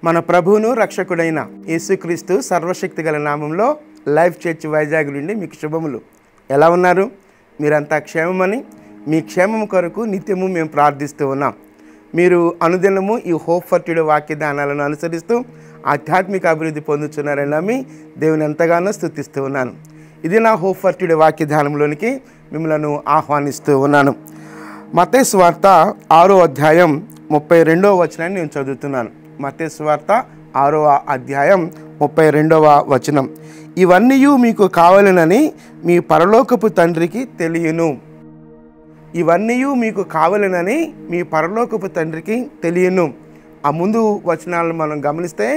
మన ప్రభువును రక్షకుడైన యేసుక్రీస్తు సర్వశక్తి గల నామంలో లైఫ్ చర్చ్ వైజాగ్ నుండి మీకు శుభములు. ఎలా ఉన్నారు? మీరంతా క్షేమమని, మీ క్షేమం కొరకు నిత్యము మేము ప్రార్థిస్తూ ఉన్నాం. మీరు అనుదినము ఈ హోప్ ఫర్ టుడే వాక్యదానాలను అనుసరిస్తూ ఆధ్యాత్మిక అభివృద్ధి పొందుతున్నారని నమ్మి దేవుని ఎంతగానో స్తుతిస్తూ ఉన్నాను. ఇది నా హోప్ ఫర్ టుడే వాక్యదానంలోనికి మిమ్మల్ని ఆహ్వానిస్తూ ఉన్నాను. మత్తయి సువార్త 6వ అధ్యాయం 32వ వచనాన్ని నేను చదువుతున్నాను. మత్తయి సువార్త 6వ అధ్యాయం 32వ వచనం. ఇవన్నీ మీకు కావాలనని మీ పరలోకపు తండ్రికి తెలియను. ఇవన్నీ మీకు కావాలనని మీ పరలోకపు తండ్రికి తెలియను. ఆ ముందు వచనాలను మనం గమనిస్తే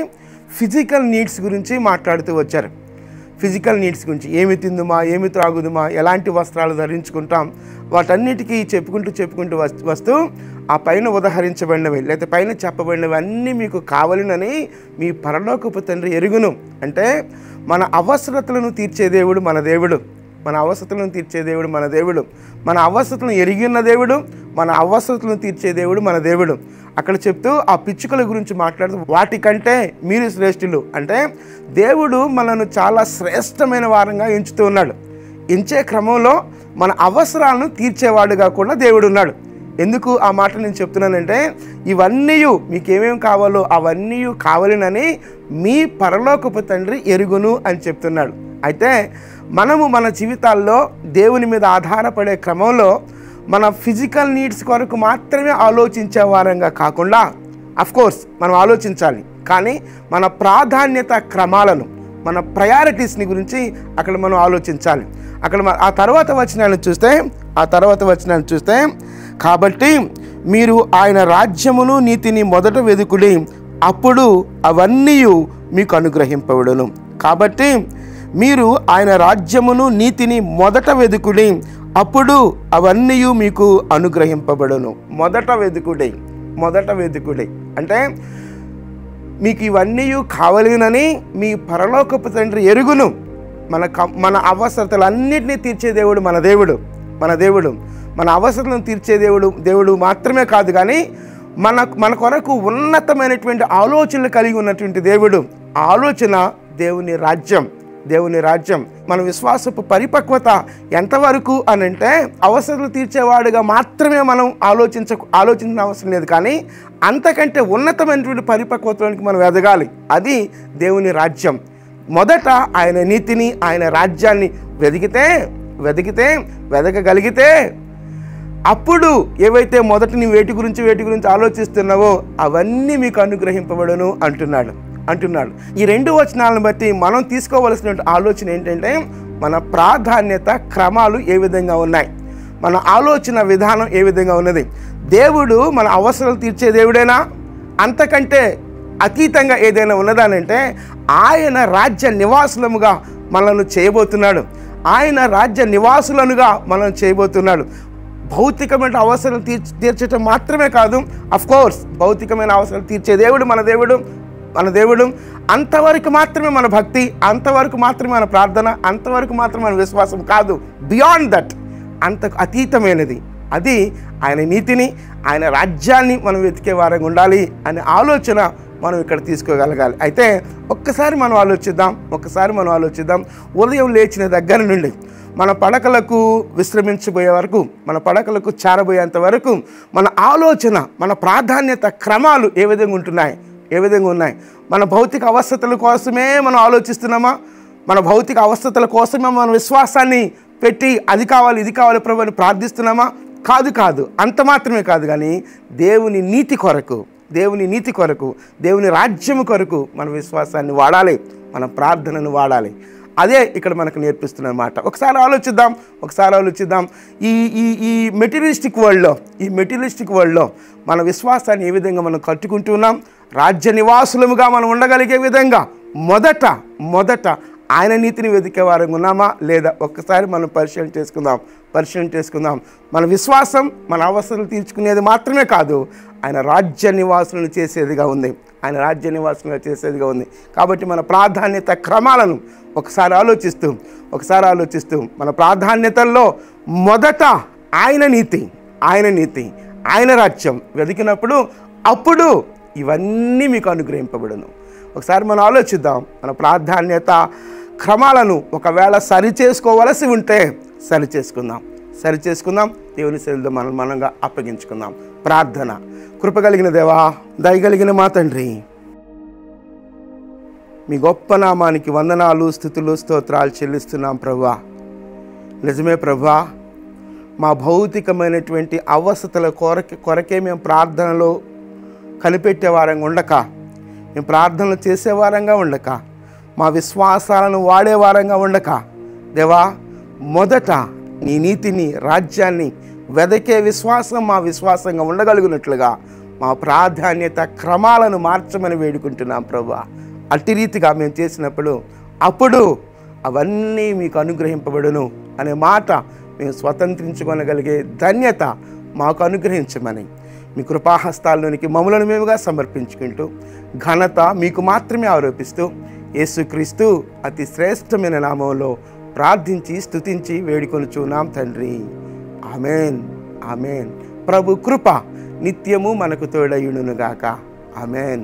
ఫిజికల్ నీడ్స్ గురించి మాట్లాడుతూ వచ్చారు. ఫిజికల్ నీడ్స్ గురించి, ఏమి తిందుమా, ఏమి త్రాగుదుమా, ఎలాంటి వస్త్రాలు ధరించుకుంటాం, వాటన్నిటికీ చెప్పుకుంటూ వస్తూ ఆ పైన ఉదహరించబడినవి లేకపోతే పైన చెప్పబడినవి అన్నీ మీకు కావాలనని మీ పరలోకపు తండ్రి ఎరుగును. అంటే మన అవసరతలను తీర్చే దేవుడు మన దేవుడు. మన అవసరతలను తీర్చే దేవుడు మన దేవుడు. మన అవసరతలను ఎరిగిన దేవుడు, మన అవసరతలను తీర్చే దేవుడు మన దేవుడు. అక్కడ చెప్తూ ఆ పిచ్చుకల గురించి మాట్లాడుతూ వాటికంటే మీరు శ్రేష్ఠులు. అంటే దేవుడు మనను చాలా శ్రేష్టమైన వారంగా ఎంచుతూ ఉన్నాడు. ఎంచే క్రమంలో మన అవసరాలను తీర్చేవాడుగా కూడా దేవుడు ఉన్నాడు. ఎందుకు ఆ మాట నేను చెప్తున్నానంటే, ఇవన్నీ మీకు ఏమేమి కావాలో అవన్నీ కావాలనని మీ పరలోకపు తండ్రి ఎరుగును అని చెప్తున్నాడు. అయితే మనము మన జీవితాల్లో దేవుని మీద ఆధారపడే క్రమంలో మన ఫిజికల్ నీడ్స్ కొరకు మాత్రమే ఆలోచించే వారంగా కాకుండా, అఫ్కోర్స్ మనం ఆలోచించాలి, కానీ మన ప్రాధాన్యత క్రమాలను, మన ప్రయారిటీస్ని గురించి అక్కడ మనం ఆలోచించాలి. అక్కడ ఆ తర్వాత వచనాలను చూస్తే కాబట్టి మీరు ఆయన రాజ్యమును నీతిని మొదట వెదుకుడి, అప్పుడు అవన్నీ మీకు అనుగ్రహింపబడును. కాబట్టి మీరు ఆయన రాజ్యమును నీతిని మొదట వెదుకుడి, అప్పుడు అవన్నీ మీకు అనుగ్రహింపబడును. మొదట వెదుకుడి అంటే మీకు ఇవన్నీ కావాలనని మీ పరలోకపు తండ్రి ఎరుగును. మన అవసరతలన్నింటినీ తీర్చే దేవుడు మన దేవుడు. మన అవసరాలను తీర్చే దేవుడు మాత్రమే కాదు, కానీ మన కొరకు ఉన్నతమైనటువంటి ఆలోచనలు కలిగి ఉన్నటువంటి దేవుడు. ఆలోచన దేవుని రాజ్యం. మన విశ్వాసపు పరిపక్వత ఎంతవరకు అని అంటే, అవసరాలు తీర్చేవాడుగా మాత్రమే మనం ఆలోచించిన అవసరం లేదు, కానీ అంతకంటే ఉన్నతమైనటువంటి పరిపక్వతలోనికి మనం ఎదగాలి. అది దేవుని రాజ్యం. మొదట ఆయన నీతిని, ఆయన రాజ్యాన్ని వెదకగలిగితే అప్పుడు ఏవైతే మొదట నీ వేటి గురించి ఆలోచిస్తున్నావో అవన్నీ మీకు అనుగ్రహింపబడును అంటున్నాడు. ఈ రెండు వచనాలను బట్టి మనం తీసుకోవలసిన ఆలోచన ఏంటంటే, మన ప్రాధాన్యత క్రమాలు ఏ విధంగా ఉన్నాయి, మన ఆలోచన విధానం ఏ విధంగా ఉన్నది. దేవుడు మన అవసరాలు తీర్చే దేవుడేనా? అంతకంటే అతీతంగా ఏదైనా ఉన్నదానంటే ఆయన రాజ్య నివాసులముగా మనల్ని చేయబోతున్నాడు. భౌతికమైన అవసరాలు తీర్చడం మాత్రమే కాదు, అఫ్కోర్స్ భౌతికమైన అవసరాలు తీర్చే దేవుడు మన దేవుడు. అంతవరకు మాత్రమే మన భక్తి, అంతవరకు మాత్రమే మన ప్రార్థన, అంతవరకు మాత్రమే మన విశ్వాసం కాదు. బియాండ్ దట్, అంతకు అతీతమైనది. అది ఆయన నీతిని, ఆయన రాజ్యాన్ని మనం వెతికే వారంగా ఉండాలి అనే ఆలోచన మనం ఇక్కడ తీసుకోగలగాలి. అయితే ఒక్కసారి మనం ఆలోచిద్దాం. ఉదయం లేచిన దగ్గర నుండి మన పడకలకు విశ్రమించబోయే వరకు, మన పడకలకు చేరబోయేంత వరకు మన ఆలోచన, మన ప్రాధాన్యత క్రమాలు ఏ విధంగా ఉన్నాయి? మన భౌతిక అవస్థల కోసమే మనం ఆలోచిస్తున్నామా? మన భౌతిక అవస్థల కోసమే మన విశ్వాసాన్ని పెట్టి అది కావాలి ఇది కావాలి ప్రభు అని ప్రార్థిస్తున్నామా? కాదు. అంత మాత్రమే కాదు, కానీ దేవుని నీతి కొరకు, దేవుని రాజ్యము కొరకు మన విశ్వాసాన్ని వాడాలి, మన ప్రార్థనను వాడాలి. అదే ఇక్కడ మనకు నేర్పిస్తున్నమాట. ఒకసారి ఆలోచిద్దాం. ఈ మెటీరియలిస్టిక్ వరల్డ్లో మన విశ్వాసాన్ని ఏ విధంగా మనం కట్టుకుంటున్నాం? రాజ్య నివాసులముగా మనం ఉండగలిగే విధంగా మొదట ఆయన నీతిని వెతికే వారంగా ఉన్నామా లేదా? ఒక్కసారి మనం పరిశీలన చేసుకుందాం. మన విశ్వాసం మన అవసరాలు తీర్చుకునేది మాత్రమే కాదు, ఆయన రాజ్య నివాసులను చేసేదిగా ఉంది. కాబట్టి మన ప్రాధాన్యత క్రమాలను ఒకసారి ఆలోచిస్తూ మన ప్రాధాన్యతల్లో మొదట ఆయన నీతి, ఆయన రాజ్యం వెతికినప్పుడు అప్పుడు ఇవన్నీ మీకు అనుగ్రహింపబడును. ఒకసారి మనం ఆలోచిద్దాం. మన ప్రాధాన్యత క్రమాలను ఒకవేళ సరిచేసుకోవలసి ఉంటే సరిచేసుకుందాం. దేవుని సేవలో మనంగా అప్పగించుకుందాం. ప్రార్థన. కృపగలిగిన దేవా, దయగలిగిన మా తండ్రి, మీ గొప్ప నామానికి వందనాలు, స్తుతులు, స్తోత్రాలు చెల్లిస్తున్నాం ప్రభువా. నిజమే ప్రభువా, మా భౌతికమైనటువంటి అవసరతల కొరకే మేము ప్రార్థనలో కనిపెట్టేవారంగా ఉండక, మేము ప్రార్థనలు చేసేవారంగా ఉండక, మా విశ్వాసాలను వాడేవారంగా ఉండక, దేవా మొదట నీ నీతిని, రాజ్యాన్ని వెదకే విశ్వాసం మా విశ్వాసంగా ఉండగలిగినట్లుగా మా ప్రాధాన్యత క్రమాలను మార్చమని వేడుకుంటున్నాం ప్రభువా. అట్టి రీతిగా మేము చేసినప్పుడు అప్పుడు అవన్నీ మీకు అనుగ్రహింపబడును అనే మాట మేము స్వతంత్రించుకొనగలిగే ధన్యత మాకు అనుగ్రహించమని మీ కృపాహస్తాల్లోనికి మమ్మలను మేముగా సమర్పించుకుంటూ ఘనత మీకు మాత్రమే ఆరోపిస్తూ యేసుక్రీస్తు అతి శ్రేష్టమైన నామంలో ప్రార్థించి స్తుతించి వేడుకొనుచున్నాం తండ్రి. ఆమేన్, ఆమేన్. ప్రభు కృప నిత్యము మనకు తోడయుడునుగాక. ఆమేన్.